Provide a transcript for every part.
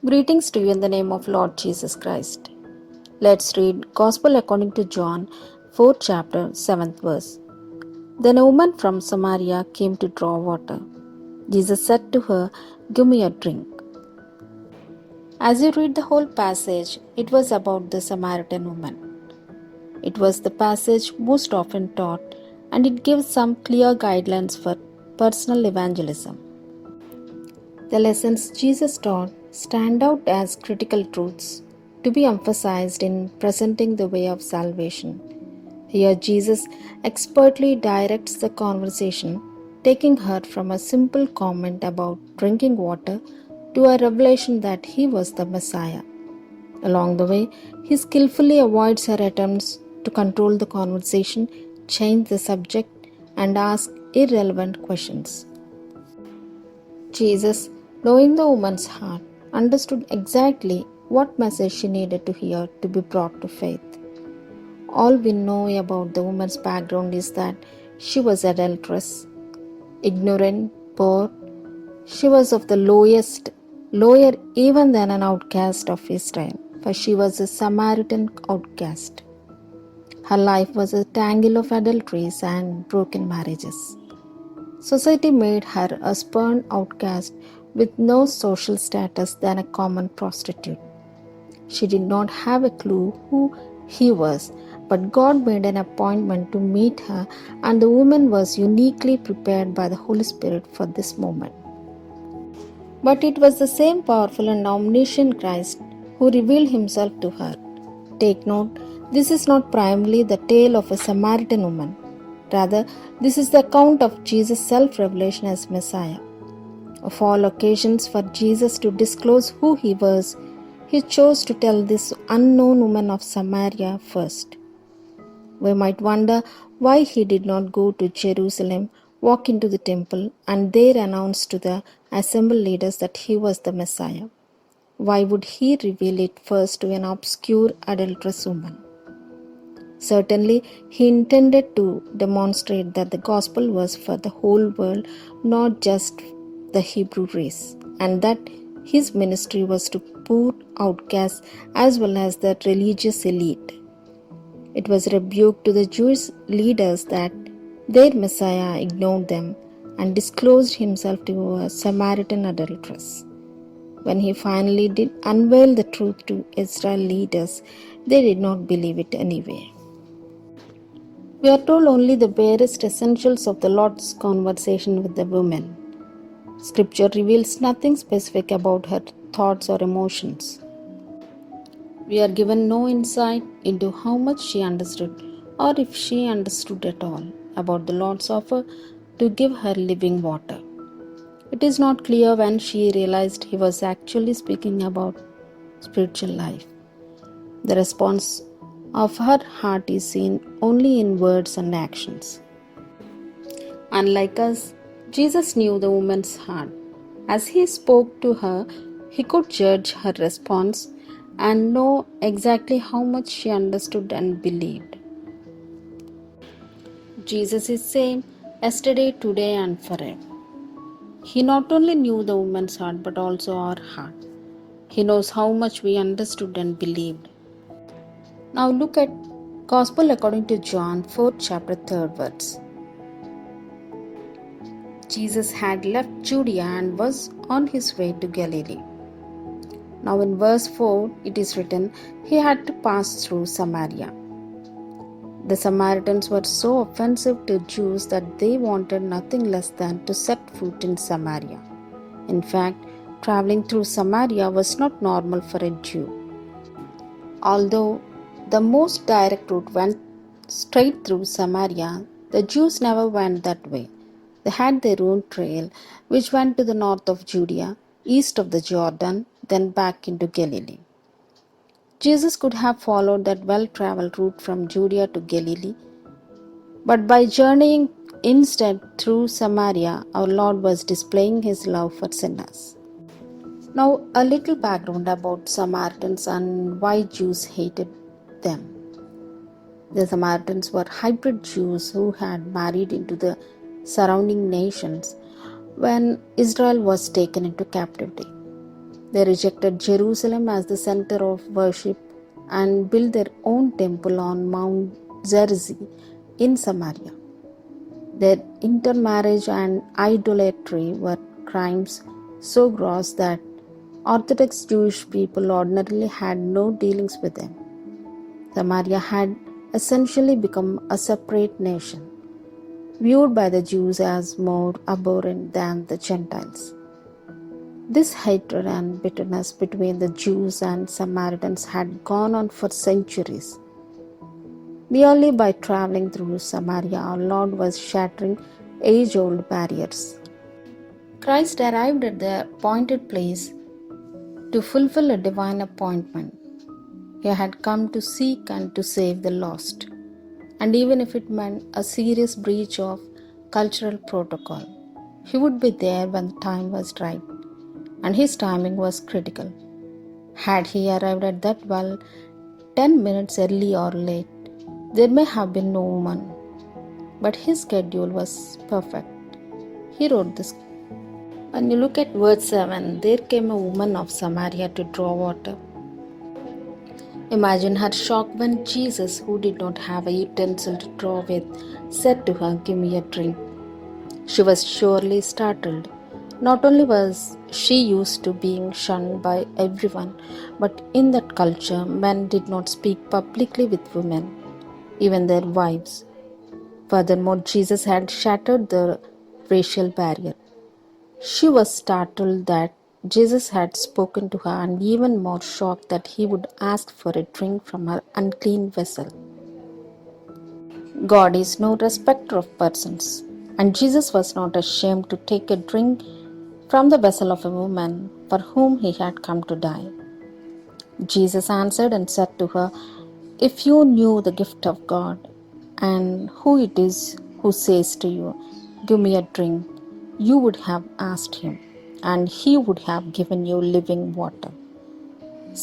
Greetings to you in the name of Lord Jesus Christ. Let's read Gospel according to John, 4th chapter, 7th verse. Then a woman from Samaria came to draw water. Jesus said to her, "Give me a drink." As you read the whole passage, it was about the Samaritan woman. It was the passage most often taught, and it gives some clear guidelines for personal evangelism. The lessons Jesus taught stand out as critical truths to be emphasized in presenting the way of salvation. Here, Jesus expertly directs the conversation, taking her from a simple comment about drinking water to a revelation that he was the Messiah. Along the way, he skillfully avoids her attempts to control the conversation, change the subject, and ask irrelevant questions. Jesus, knowing the woman's heart, understood exactly what message she needed to hear to be brought to faith. All we know about the woman's background is that she was adulterous, ignorant, poor. She was of the lower even than an outcast of Israel, for she was a Samaritan outcast. Her life was a tangle of adulteries and broken marriages. Society made her a spurned outcast with no social status than a common prostitute. She did not have a clue who he was, but God made an appointment to meet her, and the woman was uniquely prepared by the Holy Spirit for this moment. But it was the same powerful and omniscient Christ who revealed himself to her. Take note, this is not primarily the tale of a Samaritan woman. Rather, this is the account of Jesus' self-revelation as Messiah. Of all occasions for Jesus to disclose who he was, he chose to tell this unknown woman of Samaria first. We might wonder why he did not go to Jerusalem, walk into the temple, and there announce to the assembled leaders that he was the Messiah. Why would he reveal it first to an obscure adulterous woman? Certainly, he intended to demonstrate that the gospel was for the whole world, not just the Hebrew race, and that his ministry was to poor outcasts as well as the religious elite. It was a rebuke to the Jewish leaders that their Messiah ignored them and disclosed himself to a Samaritan adulteress. When he finally did unveil the truth to Israel leaders, they did not believe it anyway. We are told only the barest essentials of the Lord's conversation with the woman. Scripture reveals nothing specific about her thoughts or emotions. We are given no insight into how much she understood, or if she understood at all, about the Lord's offer to give her living water. It is not clear when she realized he was actually speaking about spiritual life. The response of her heart is seen only in words and actions. Unlike us, Jesus knew the woman's heart. As he spoke to her, he could judge her response and know exactly how much she understood and believed. Jesus is same yesterday, today, and forever. He not only knew the woman's heart but also our heart. He knows how much we understood and believed. Now look at Gospel according to John, 4th chapter, 3rd verse. Jesus had left Judea and was on his way to Galilee. Now in verse 4 it is written, he had to pass through Samaria. The Samaritans were so offensive to Jews that they wanted nothing less than to set foot in Samaria. In fact, traveling through Samaria was not normal for a Jew. Although the most direct route went straight through Samaria, the Jews never went that way. They had their own trail, which went to the north of Judea, east of the Jordan, then back into Galilee. Jesus could have followed that well-traveled route from Judea to Galilee, but by journeying instead through Samaria, our Lord was displaying his love for sinners. Now, a little background about Samaritans and why Jews hated them. The Samaritans were hybrid Jews who had married into the surrounding nations when Israel was taken into captivity. They rejected Jerusalem as the center of worship and built their own temple on Mount Gerizim in Samaria. Their intermarriage and idolatry were crimes so gross that Orthodox Jewish people ordinarily had no dealings with them. Samaria had essentially become a separate nation, viewed by the Jews as more abhorrent than the Gentiles. This hatred and bitterness between the Jews and Samaritans had gone on for centuries. Merely by traveling through Samaria, our Lord was shattering age-old barriers. Christ arrived at the appointed place to fulfill a divine appointment. He had come to seek and to save the lost, and even if it meant a serious breach of cultural protocol, he would be there when the time was right, and his timing was critical. Had he arrived at that well 10 minutes early or late, there may have been no woman, but his schedule was perfect. He wrote this. When you look at verse 7, there came a woman of Samaria to draw water. Imagine her shock when Jesus, who did not have a utensil to draw with, said to her, "Give me a drink." She was surely startled. Not only was she used to being shunned by everyone, but in that culture, men did not speak publicly with women, even their wives. Furthermore, Jesus had shattered the racial barrier. She was startled that Jesus had spoken to her and even more shocked that he would ask for a drink from her unclean vessel. God is no respecter of persons, and Jesus was not ashamed to take a drink from the vessel of a woman for whom he had come to die. Jesus answered and said to her, "If you knew the gift of God and who it is who says to you, 'Give me a drink,' you would have asked him, and he would have given you living water."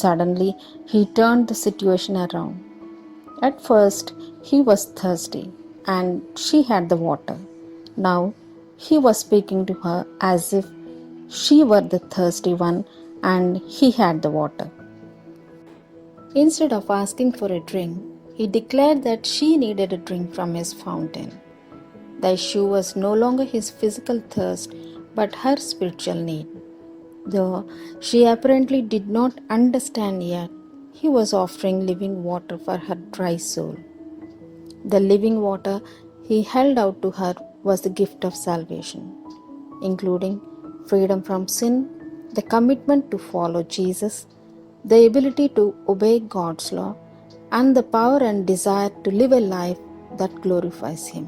Suddenly, he turned the situation around. At first, he was thirsty, and she had the water. Now, he was speaking to her as if she were the thirsty one and he had the water. Instead of asking for a drink, he declared that she needed a drink from his fountain. The issue was no longer his physical thirst, but her spiritual need. Though she apparently did not understand yet, he was offering living water for her dry soul. The living water he held out to her was the gift of salvation, including freedom from sin, the commitment to follow Jesus, the ability to obey God's law, and the power and desire to live a life that glorifies Him.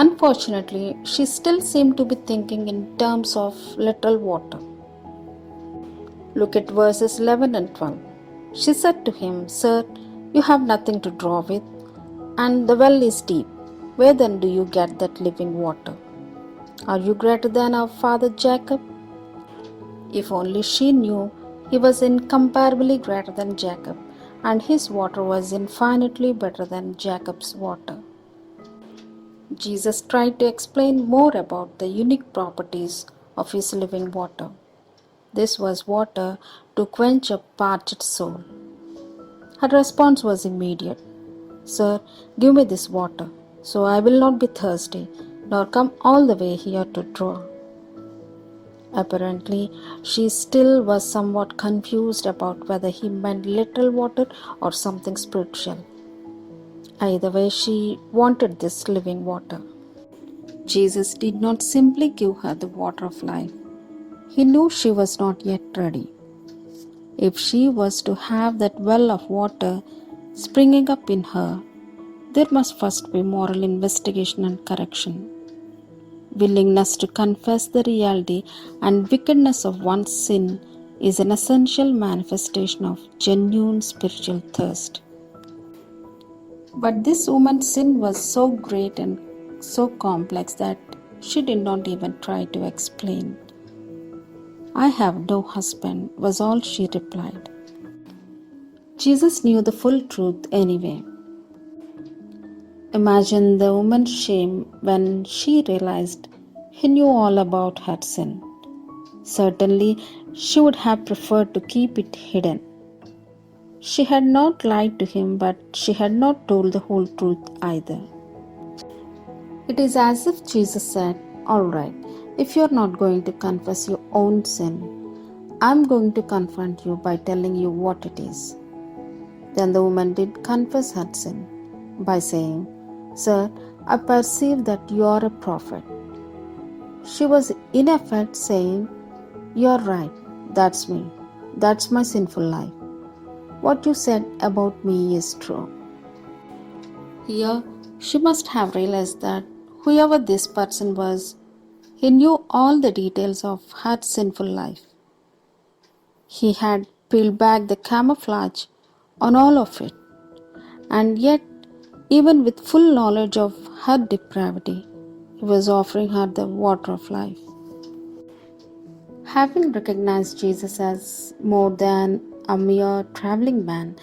Unfortunately, she still seemed to be thinking in terms of literal water. Look at verses 11 and 12. She said to him, "Sir, you have nothing to draw with, and the well is deep. Where then do you get that living water? Are you greater than our father Jacob?" If only she knew he was incomparably greater than Jacob, and his water was infinitely better than Jacob's water. Jesus tried to explain more about the unique properties of his living water. This was water to quench a parched soul. Her response was immediate. "Sir, give me this water, so I will not be thirsty, nor come all the way here to draw." Apparently, she still was somewhat confused about whether he meant literal water or something spiritual. Either way, she wanted this living water. Jesus did not simply give her the water of life. He knew she was not yet ready. If she was to have that well of water springing up in her, there must first be moral investigation and correction. Willingness to confess the reality and wickedness of one's sin is an essential manifestation of genuine spiritual thirst. But this woman's sin was so great and so complex that she did not even try to explain. "I have no husband," was all she replied. Jesus knew the full truth anyway. Imagine the woman's shame when she realized he knew all about her sin. Certainly, She would have preferred to keep it hidden. She had not lied to him, but she had not told the whole truth either. It is as if Jesus said, "All right, if you're not going to confess your own sin, I'm going to confront you by telling you what it is." Then the woman did confess her sin by saying, "Sir, I perceive that you are a prophet." She was in effect saying, "You're right, that's me. That's my sinful life. What you said about me is true." Here, she must have realized that whoever this person was, he knew all the details of her sinful life. He had peeled back the camouflage on all of it, and yet, even with full knowledge of her depravity, he was offering her the water of life. Having recognized Jesus as more than a mere traveling man,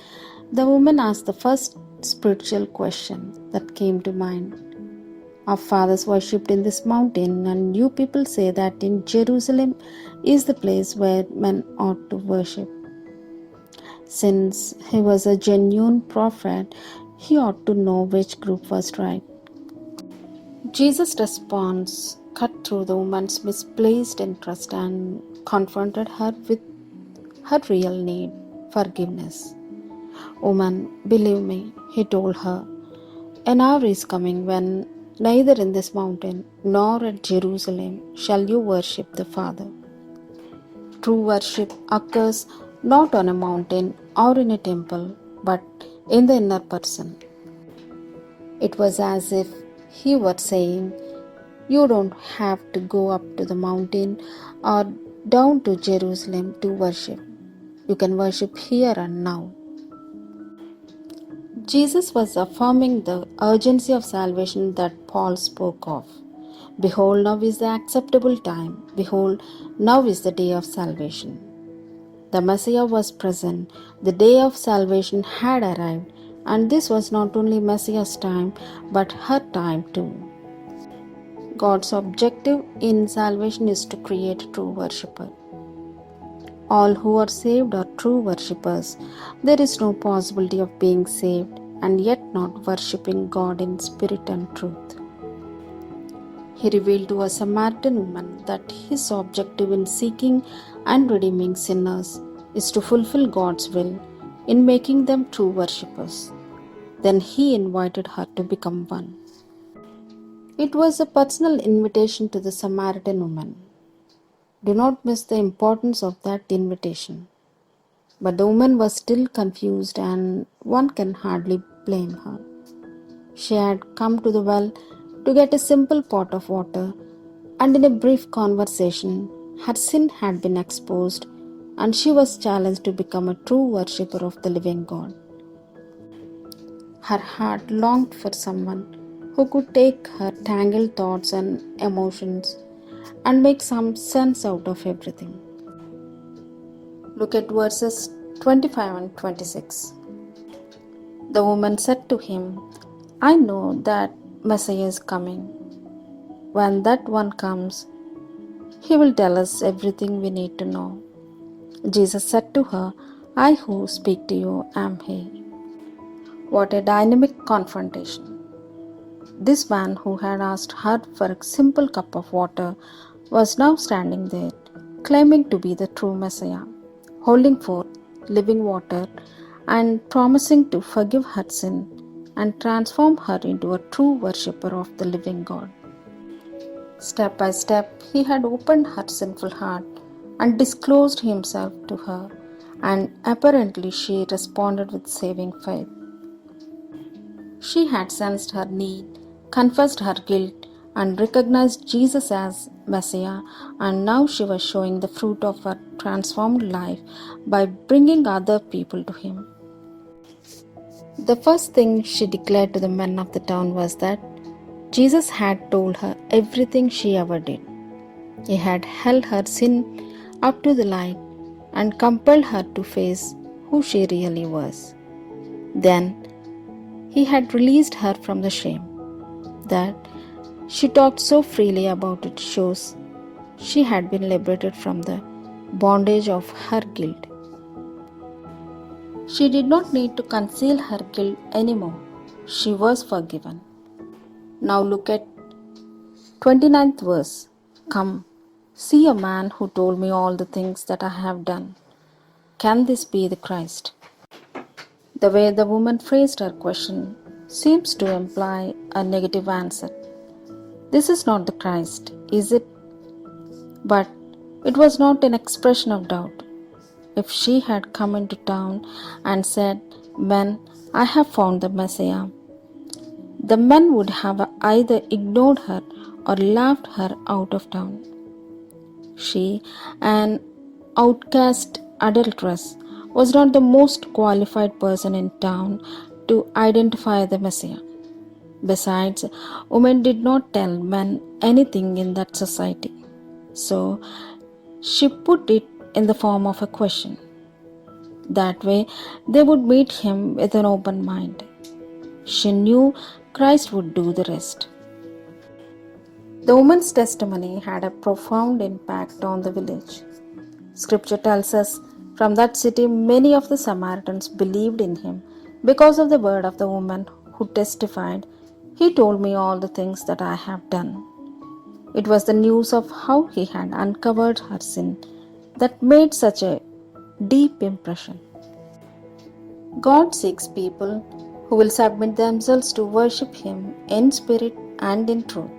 the woman asked the first spiritual question that came to mind. Our fathers worshipped in this mountain, and you people say that in Jerusalem is the place where men ought to worship. Since he was a genuine prophet, he ought to know which group was right. Jesus' response cut through the woman's misplaced interest and confronted her with her real need, forgiveness. "Woman, believe me," he told her, "an hour is coming when neither in this mountain nor at Jerusalem shall you worship the Father." True worship occurs not on a mountain or in a temple, but in the inner person. It was as if he were saying, "You don't have to go up to the mountain or down to Jerusalem to worship. You can worship here and now." Jesus was affirming the urgency of salvation that Paul spoke of. "Behold, now is the acceptable time. Behold, now is the day of salvation." The Messiah was present. The day of salvation had arrived, and this was not only Messiah's time, but her time too. God's objective in salvation is to create a true worshipper. All who are saved are true worshippers. There is no possibility of being saved and yet not worshipping God in spirit and truth. He revealed to a Samaritan woman that his objective in seeking and redeeming sinners is to fulfill God's will in making them true worshippers. Then he invited her to become one. It was a personal invitation to the Samaritan woman. Do not miss the importance of that invitation. But the woman was still confused, and one can hardly blame her. She had come to the well to get a simple pot of water, and in a brief conversation, her sin had been exposed, and she was challenged to become a true worshipper of the living God. Her heart longed for someone who could take her tangled thoughts and emotions and make some sense out of everything. Look at verses 25 and 26. The woman said to him, "I know that Messiah is coming. When that one comes, he will tell us everything we need to know." Jesus said to her, "I who speak to you am he." What a dynamic confrontation. This man who had asked her for a simple cup of water was now standing there, claiming to be the true Messiah, holding forth living water and promising to forgive her sin and transform her into a true worshipper of the living God. Step by step, he had opened her sinful heart and disclosed himself to her, and apparently she responded with saving faith. She had sensed her need, confessed her guilt, and recognized Jesus as Messiah, and now she was showing the fruit of her transformed life by bringing other people to him. The first thing she declared to the men of the town was that Jesus had told her everything she ever did. He had held her sin up to the light and compelled her to face who she really was. Then he had released her from the shame. That she talked so freely about it shows she had been liberated from the bondage of her guilt. She did not need to conceal her guilt anymore. She was forgiven. Now look at 29th verse. Come, see a man who told me all the things that I have done. Can this be the Christ? The way the woman phrased her question seems to imply a negative answer. This is not the Christ, is it? But it was not an expression of doubt. If she had come into town and said, "Men, I have found the Messiah," the men would have either ignored her or laughed her out of town. She, an outcast adulteress, was not the most qualified person in town to identify the Messiah. Besides, women did not tell men anything in that society. So she put it in the form of a question. That way, they would meet him with an open mind. She knew Christ would do the rest. The woman's testimony had a profound impact on the village. Scripture tells us from that city many of the Samaritans believed in him because of the word of the woman who testified, "He told me all the things that I have done." It was the news of how he had uncovered her sin that made such a deep impression. God seeks people who will submit themselves to worship him in spirit and in truth.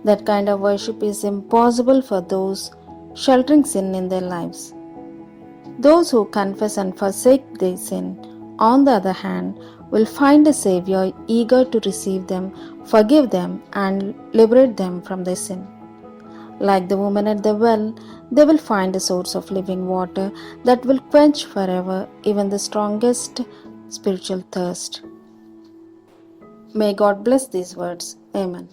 That kind of worship is impossible for those sheltering sin in their lives. Those who confess and forsake their sin, on the other hand, will find a Savior eager to receive them, forgive them, and liberate them from their sin. Like the woman at the well, they will find a source of living water that will quench forever even the strongest spiritual thirst. May God bless these words. Amen.